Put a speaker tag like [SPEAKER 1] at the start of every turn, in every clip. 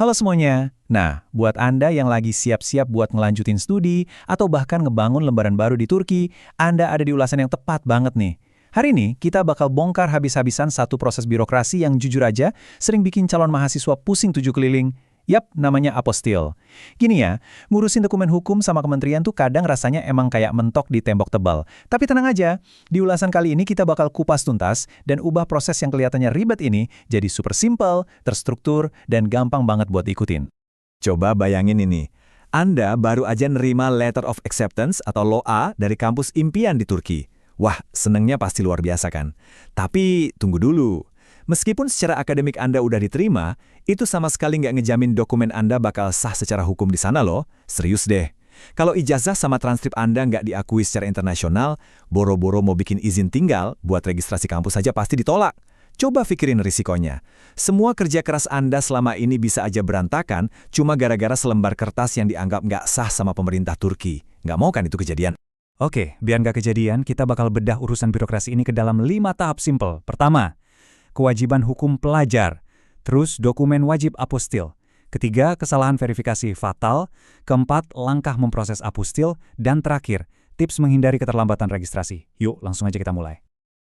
[SPEAKER 1] Halo semuanya. Nah, buat Anda yang lagi siap-siap buat ngelanjutin studi atau bahkan ngebangun lembaran baru di Turki, Anda ada di ulasan yang tepat banget nih. Hari ini kita bakal bongkar habis-habisan satu proses birokrasi yang jujur aja sering bikin calon mahasiswa pusing tujuh keliling. Yap, namanya apostil. Gini ya, ngurusin dokumen hukum sama kementerian tuh kadang rasanya emang kayak mentok di tembok tebal. Tapi tenang aja, di ulasan kali ini kita bakal kupas tuntas dan ubah proses yang kelihatannya ribet ini jadi super simple, terstruktur, dan gampang banget buat ikutin.
[SPEAKER 2] Coba bayangin ini, Anda baru aja nerima Letter of Acceptance atau LOA dari kampus impian di Turki. Wah, senengnya pasti luar biasa kan? Tapi tunggu dulu. Meskipun secara akademik Anda udah diterima, itu sama sekali nggak ngejamin dokumen Anda bakal sah secara hukum di sana loh. Serius deh. Kalau ijazah sama transkrip Anda nggak diakui secara internasional, boro-boro mau bikin izin tinggal buat registrasi kampus saja pasti ditolak. Coba pikirin risikonya. Semua kerja keras Anda selama ini bisa aja berantakan cuma gara-gara selembar kertas yang dianggap nggak sah sama pemerintah Turki. Nggak mau kan itu kejadian?
[SPEAKER 1] Oke, biar nggak kejadian, kita bakal bedah urusan birokrasi ini ke dalam 5 tahap simpel. Pertama, kewajiban hukum pelajar. Terus, dokumen wajib apostil. Ketiga, kesalahan verifikasi fatal. Keempat, langkah memproses apostil. Dan terakhir, tips menghindari keterlambatan registrasi. Yuk, langsung aja kita mulai.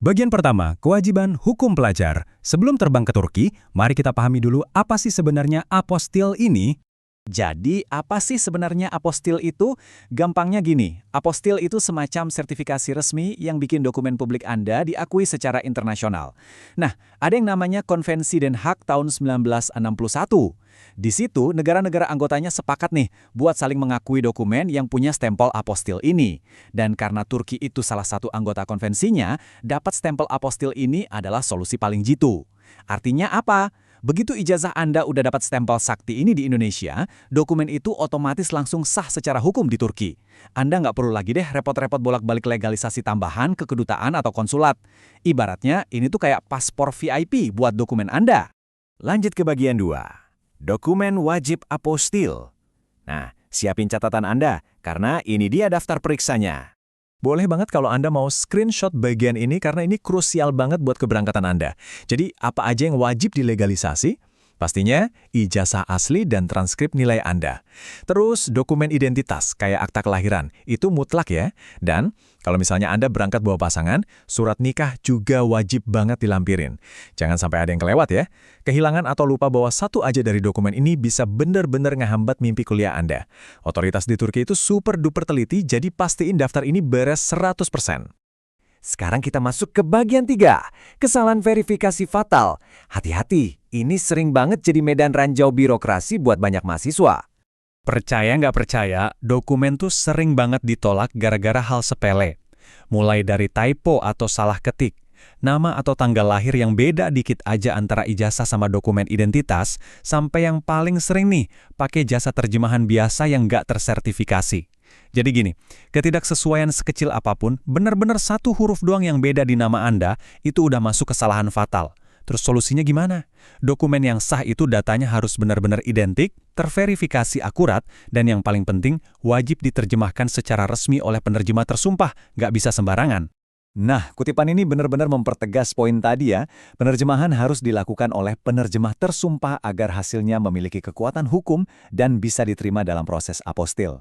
[SPEAKER 1] Bagian pertama, kewajiban hukum pelajar. Sebelum terbang ke Turki, mari kita pahami dulu apa sih sebenarnya apostil ini. Jadi, apa sih sebenarnya apostil itu? Gampangnya gini, apostil itu semacam sertifikasi resmi yang bikin dokumen publik Anda diakui secara internasional. Nah, ada yang namanya Konvensi Den Haag tahun 1961. Di situ, negara-negara anggotanya sepakat nih buat saling mengakui dokumen yang punya stempel apostil ini. Dan karena Turki itu salah satu anggota konvensinya, dapat stempel apostil ini adalah solusi paling jitu. Artinya apa? Begitu ijazah Anda udah dapat stempel sakti ini di Indonesia, dokumen itu otomatis langsung sah secara hukum di Turki. Anda nggak perlu lagi deh repot-repot bolak-balik legalisasi tambahan ke kedutaan atau konsulat. Ibaratnya ini tuh kayak paspor VIP buat dokumen Anda.
[SPEAKER 2] Lanjut ke bagian 2. Dokumen wajib apostil. Nah, siapin catatan Anda, karena ini dia daftar periksanya.
[SPEAKER 1] Boleh banget kalau Anda mau screenshot bagian ini karena ini krusial banget buat keberangkatan Anda. Jadi, apa aja yang wajib dilegalisasi? Pastinya, ijazah asli dan transkrip nilai Anda. Terus, dokumen identitas, kayak akta kelahiran, itu mutlak ya. Dan, kalau misalnya Anda berangkat bawa pasangan, surat nikah juga wajib banget dilampirin. Jangan sampai ada yang kelewat ya. Kehilangan atau lupa bawa satu aja dari dokumen ini bisa bener-bener ngehambat mimpi kuliah Anda. Otoritas di Turki itu super duper teliti, jadi pastiin daftar ini beres 100%.
[SPEAKER 2] Sekarang kita masuk ke bagian 3, kesalahan verifikasi fatal. Hati-hati, ini sering banget jadi medan ranjau birokrasi buat banyak mahasiswa.
[SPEAKER 1] Percaya nggak percaya, dokumen tuh sering banget ditolak gara-gara hal sepele. Mulai dari typo atau salah ketik, nama atau tanggal lahir yang beda dikit aja antara ijazah sama dokumen identitas, sampai yang paling sering nih, pakai jasa terjemahan biasa yang nggak tersertifikasi. Jadi gini, ketidaksesuaian sekecil apapun, benar-benar satu huruf doang yang beda di nama Anda, itu udah masuk kesalahan fatal. Terus solusinya gimana? Dokumen yang sah itu datanya harus benar-benar identik, terverifikasi akurat, dan yang paling penting, wajib diterjemahkan secara resmi oleh penerjemah tersumpah, nggak bisa sembarangan.
[SPEAKER 2] Nah, kutipan ini benar-benar mempertegas poin tadi ya. Penerjemahan harus dilakukan oleh penerjemah tersumpah agar hasilnya memiliki kekuatan hukum dan bisa diterima dalam proses apostil.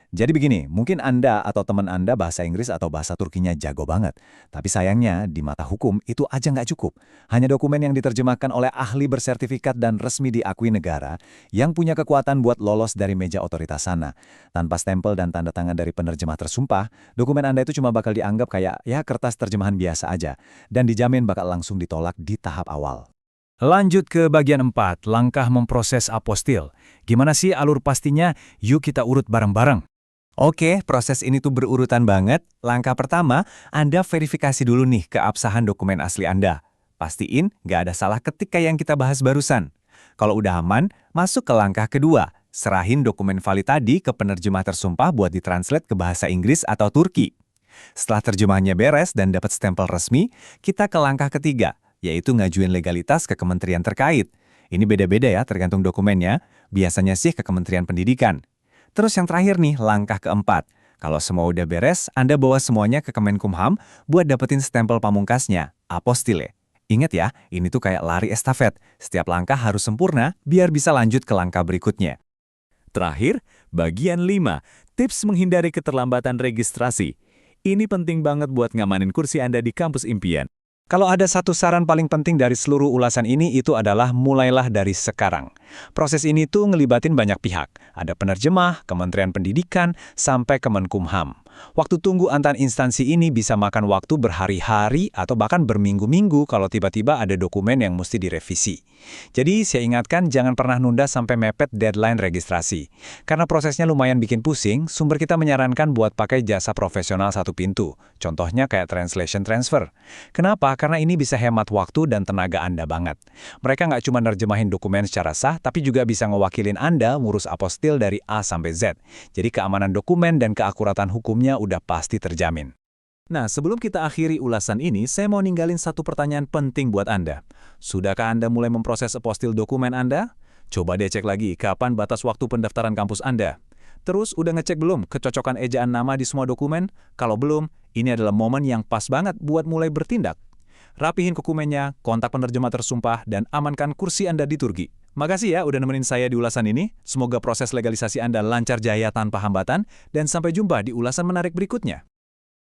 [SPEAKER 2] Jadi begini, mungkin Anda atau teman Anda bahasa Inggris atau bahasa Turkinya jago banget. Tapi sayangnya, di mata hukum itu aja nggak cukup. Hanya dokumen yang diterjemahkan oleh ahli bersertifikat dan resmi diakui negara yang punya kekuatan buat lolos dari meja otoritas sana. Tanpa stempel dan tanda tangan dari penerjemah tersumpah, dokumen Anda itu cuma bakal dianggap kayak ya kertas terjemahan biasa aja. Dan dijamin bakal langsung ditolak di tahap awal.
[SPEAKER 1] Lanjut ke bagian 4, langkah memproses apostil. Gimana sih alur pastinya? Yuk kita urut bareng-bareng.
[SPEAKER 2] Oke, proses ini tuh berurutan banget. Langkah pertama, Anda verifikasi dulu nih keabsahan dokumen asli Anda. Pastiin nggak ada salah ketik kayak yang kita bahas barusan. Kalau udah aman, masuk ke langkah kedua. Serahin dokumen valid tadi ke penerjemah tersumpah buat ditranslate ke bahasa Inggris atau Turki. Setelah terjemahannya beres dan dapat stempel resmi, kita ke langkah ketiga, yaitu ngajuin legalitas ke kementerian terkait. Ini beda-beda ya tergantung dokumennya, biasanya sih ke Kementerian Pendidikan. Terus yang terakhir nih, langkah keempat. Kalau semua udah beres, Anda bawa semuanya ke Kemenkumham buat dapetin stempel pamungkasnya, apostile. Ingat ya, ini tuh kayak lari estafet. Setiap langkah harus sempurna biar bisa lanjut ke langkah berikutnya.
[SPEAKER 3] Terakhir, bagian 5, tips menghindari keterlambatan registrasi. Ini penting banget buat ngamanin kursi Anda di kampus impian.
[SPEAKER 1] Kalau ada satu saran paling penting dari seluruh ulasan ini itu adalah mulailah dari sekarang. Proses ini tuh ngelibatin banyak pihak. Ada penerjemah, Kementerian Pendidikan, sampai Kemenkumham. Waktu tunggu antar instansi ini bisa makan waktu berhari-hari atau bahkan berminggu-minggu kalau tiba-tiba ada dokumen yang mesti direvisi. Jadi saya ingatkan jangan pernah nunda sampai mepet deadline registrasi. Karena prosesnya lumayan bikin pusing, sumber kita menyarankan buat pakai jasa profesional satu pintu. Contohnya kayak translation transfer. Kenapa? Karena ini bisa hemat waktu dan tenaga Anda banget. Mereka nggak cuma nerjemahin dokumen secara sah, tapi juga bisa ngewakilin Anda ngurus apostil dari A sampai Z. Jadi keamanan dokumen dan keakuratan hukumnya udah pasti terjamin.
[SPEAKER 3] Nah, sebelum kita akhiri ulasan ini, saya mau ninggalin satu pertanyaan penting buat Anda. Sudahkah Anda mulai memproses apostil dokumen Anda? Coba deh cek lagi kapan batas waktu pendaftaran kampus Anda. Terus, udah ngecek belum kecocokan ejaan nama di semua dokumen? Kalau belum, ini adalah momen yang pas banget buat mulai bertindak. Rapihin dokumennya, kontak penerjemah tersumpah, dan amankan kursi Anda di Turki. Makasih ya udah nemenin saya di ulasan ini. Semoga proses legalisasi Anda lancar jaya tanpa hambatan, dan sampai jumpa di ulasan menarik berikutnya.